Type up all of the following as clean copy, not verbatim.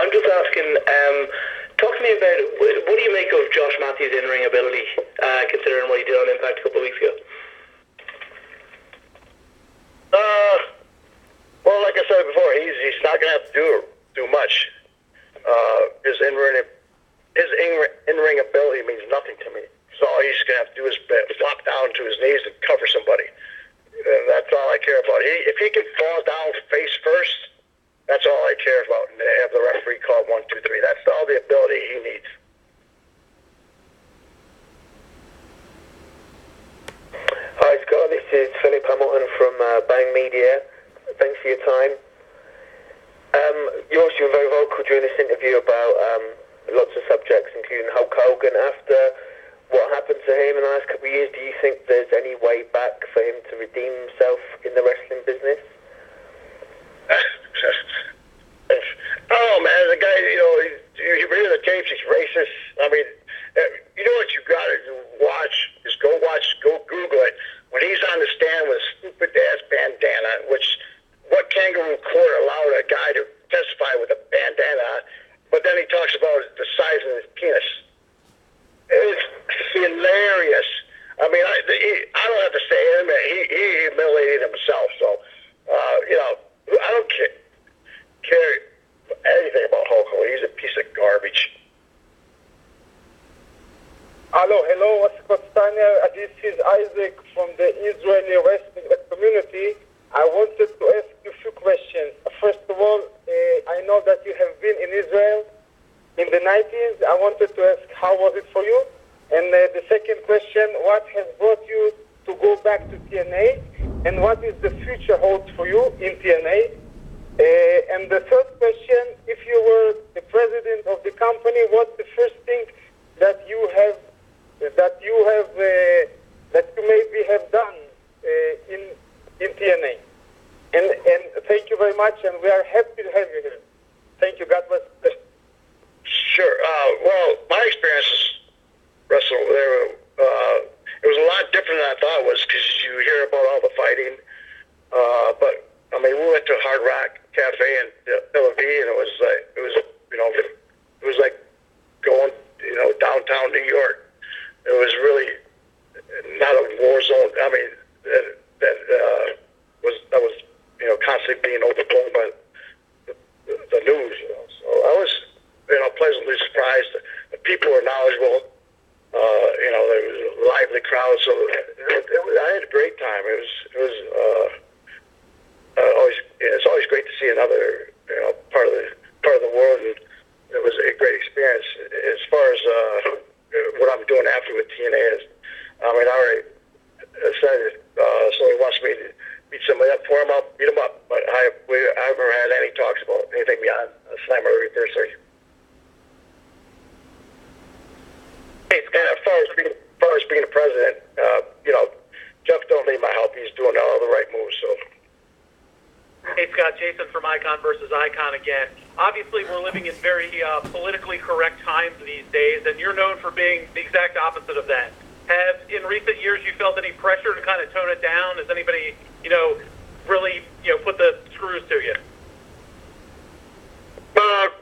I'm just asking, talk to me about, what do you make of Josh Mathews' in-ring ability, considering what he did on Impact a couple of weeks ago? Well, like I said before, he's not going to have to do much. His in-ring ability means nothing to me. So all he's going to have to do is flop down to his knees and cover somebody. That's all I care about. If he can fall down face first, that's all I care about. And they have the referee call 1, 2, 3. That's all the ability he needs. Hi Scott, this is Philip Hamilton from Bang Media. Thanks for your time. You also were very vocal during this interview about lots of subjects, including Hulk Hogan. After what happened to him in the last couple of years, do you think there's any way back for him to redeem himself in the wrestling business? Oh man, the guy, you read the tapes, he's racist. I mean, you know what you got to watch is go Google it. When he's on the stand with a stupid ass bandana, what kangaroo court allowed a guy to testify with a bandana, but then he talks about the size of his penis. It's hilarious. I mean, I don't have to say it. He humiliated himself. So, I don't care anything about Hulk Hogan. He's a piece of garbage. Hello, Scott Steiner. This is Isaac from the Israeli wrestling community. I wanted to ask you a few questions. First of all, I know that you have been in Israel in the 90s. I wanted to ask, how was it for you? And the second question, what has brought you to go back to TNA? And what is the future holds for you in TNA? And the third question, if you were the president of the company, what's the first thing that you maybe have done in TNA? And thank you very much, and we are happy to have you here. Thank you. God bless. Sure. Well, my experience wrestling there, it was a lot different than I thought it was, because you hear about all the fighting. But I mean, we went to Hard Rock Cafe in Tel Aviv, and it was like going, downtown New York. It was really not a war zone. I mean, that was constantly being overblown by the news. So I was, pleasantly surprised. The people were knowledgeable. There was a lively crowd, so I had a great time. It's always great to see another part of the world, and it was a great experience. As far as what I'm doing after with TNA is, I already said somebody wants me to beat somebody up for him, I'll beat him up. But I haven't had any talks about anything beyond Slammiversary. And as far as being a president, Jeff don't need my help. He's doing all the right moves. So. Hey Scott, Jason from Icon versus Icon again. Obviously, we're living in very politically correct times these days, and you're known for being the exact opposite of that. Have, in recent years, you felt any pressure to kind of tone it down? Has anybody, really, put the screws to you? Well,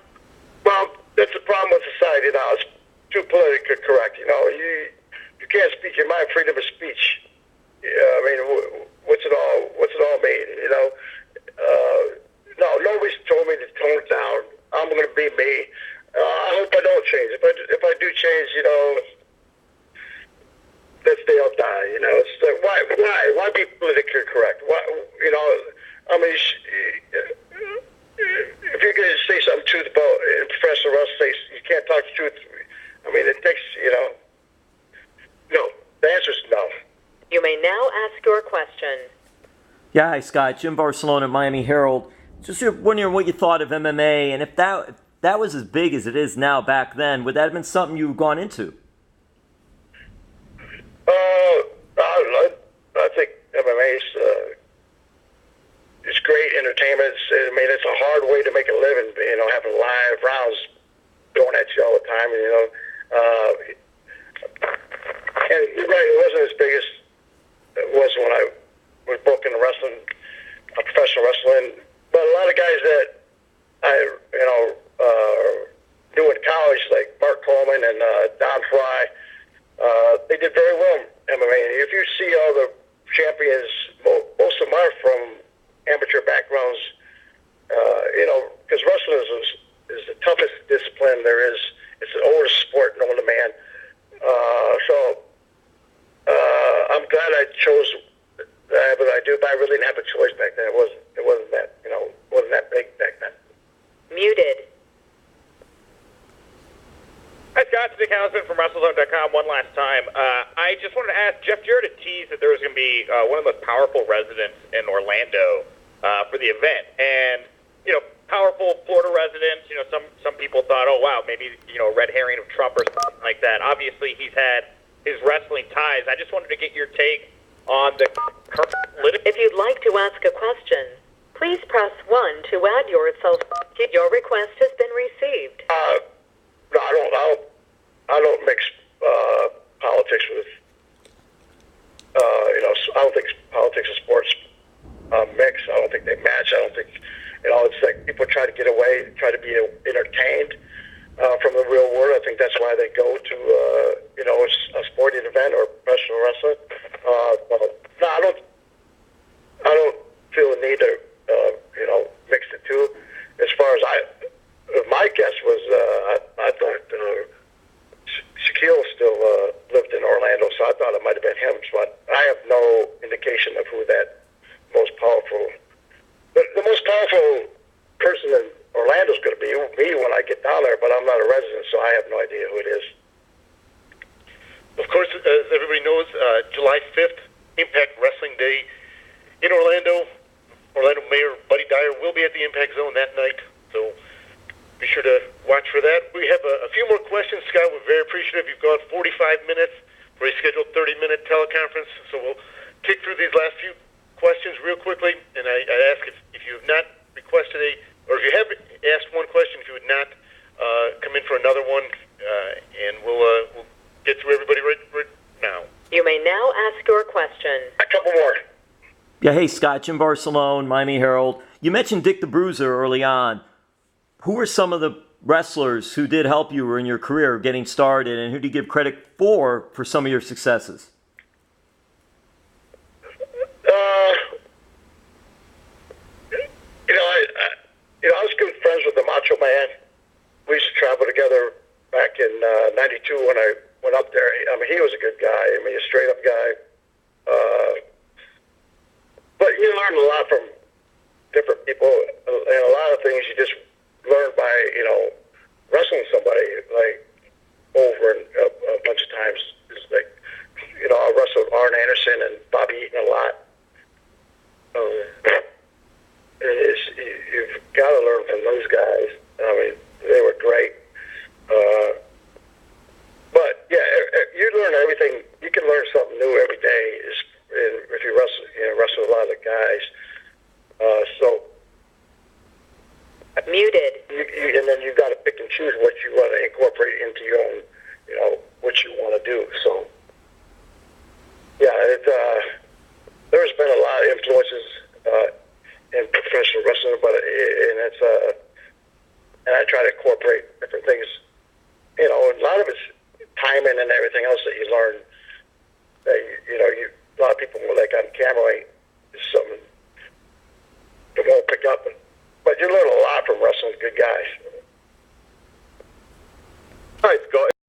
that's the problem with society now. It's too politically correct. You can't speak your mind, freedom of speech. What's it all mean? No, nobody's told me to tone it down. I'm going to be me. I hope I don't change. If I do change, that's the day I'll die. It's like, why be politically correct? Why, if you're going to say something truth about in professional wrestling, you can't talk the truth. It takes, no. The answer is no. You may now ask your question. Yeah, hi Scott. Jim Barcelona, Miami Herald. Just wondering what you thought of MMA, and if that was as big as it is now back then, would that have been something you've gone into? I think MMA is great entertainment. It's a hard way to make a living, having live rounds going at you all the time. And you're right, it wasn't as big as it was when I was broke into wrestling, professional wrestling. But a lot of guys that I Isaac Housen from WrestleZone.com one last time. I just wanted to ask, Jeff Jarrett had teased that there was going to be one of the most powerful residents in Orlando for the event. And, powerful Florida residents, some people thought, oh, wow, maybe, a red herring of Trump or something like that. Obviously, he's had his wrestling ties. I just wanted to get your take on the current If you'd like to ask a question, please press 1 to add yourself. Your request has been received. No, I don't mix politics with, I don't think politics and sports mix. I don't think they match. I don't think, it's like people try to get away, try to be entertained from the real world. I think that's why they go to, a sporting event or professional wrestling. No, I don't feel the need to, mix the two. As far as my guess was, I thought Shaquille still lived in Orlando, so I thought it might have been him. But I have no indication of who that most powerful. The most powerful person in Orlando is going to be me when I get down there, but I'm not a resident, so I have no idea who it is. Of course, as everybody knows, July 5th, Impact Wrestling Day in Orlando. Orlando Mayor Buddy Dyer will be at the Impact Zone that night, so be sure to watch for that. We have a few more questions, Scott. We're very appreciative. You've gone 45 minutes for a scheduled 30-minute teleconference, so we'll kick through these last few questions real quickly, and I ask if you have not requested or if you have asked one question, if you would not come in for another one, and we'll get through everybody right now. You may now ask your question. A couple more. Yeah, hey, Scott, Jim Barcelone, Miami Herald. You mentioned Dick the Bruiser early on. Who were some of the wrestlers who did help you in your career getting started, and who do you give credit for some of your successes? I was good friends with the Macho Man. We used to travel together back in '92 when I went up there. I mean, he was a good guy. I mean, a straight-up guy. But you learn a lot from different people, and a lot of things you just learn by, wrestling somebody, like, over and a bunch of times. It's like, I wrestled Arn Anderson and Bobby Eaton a lot. You've got to learn from those guys. I mean, they were great. But, yeah, you learn everything. You can learn something new every day if you wrestle a lot of the guys. Muted. And then you got to pick and choose what you want to incorporate into your own, what you want to do. So, yeah, there's been a lot of influences in professional wrestling, and I try to incorporate different things. A lot of it's timing and everything else that you learn. That a lot of people like on camera is something they won't pick up. But you learn a lot from wrestling good guys. All right, Scott.